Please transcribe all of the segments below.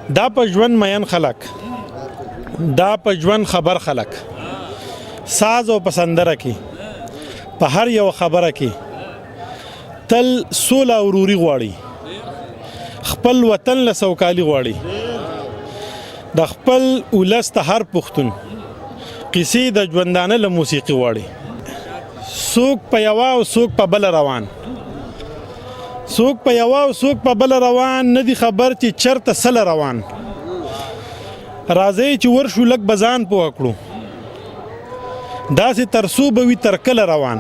دا په ژوند مین خلک، دا په ژوند خبر خلک، ساز او پسندره کې په هر یو خبره کې تل سوله او وروري غواړي، خپل وطن له سوکالي غواړي، د خپل ولس ته هر پښتون قصې د ژوندانه له موسیقي غواړي. څوک په یوه او څوک په بله روان، څوک په یوه او څوک په بله روان، نه دي خبر چې چرته سله روان. راځئ چې ورشو لږ به ځان پوه کړو، داسې تر څو به وي تر کله روان.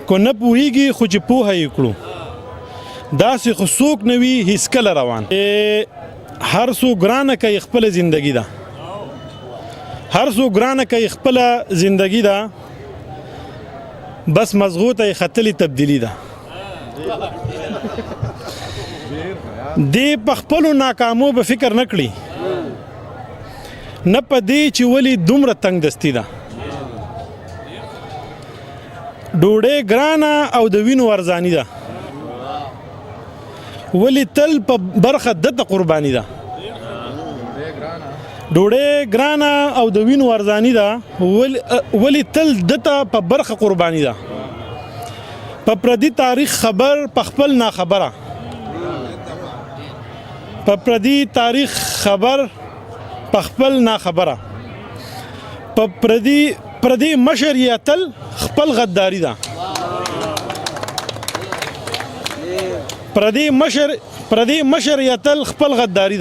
کو نه پوهېږي خو چې پوهه یې کړو، داسې خو څوک نه وي هېڅکله روان. هر څو ګرانه کوي خپله زندګي ده، هر څو ګرانه کوي خپله زندګي ده، بس مضغو ته یې ختلې تبدیلي ده. دی په خپلو ناکامو به فکر نه کړي، نه په دې چې ولې دومره تنګ دستي ده. ډوډۍ ګرانه او د وینو ارزاني ده، ولې تل په برخه دته قرباني ده. ډوډۍ ګرانه او د وینو ارزاني ده، ولې تل دته په برخه قرباني ده. په پردي تاریخ خبر په خپل ناخبره، په پردي تاریخ خبر په خپل ناخبره، په پردي مشر یا تل خپل غداري ده. پردي مشر یا تل خپل غداري ده.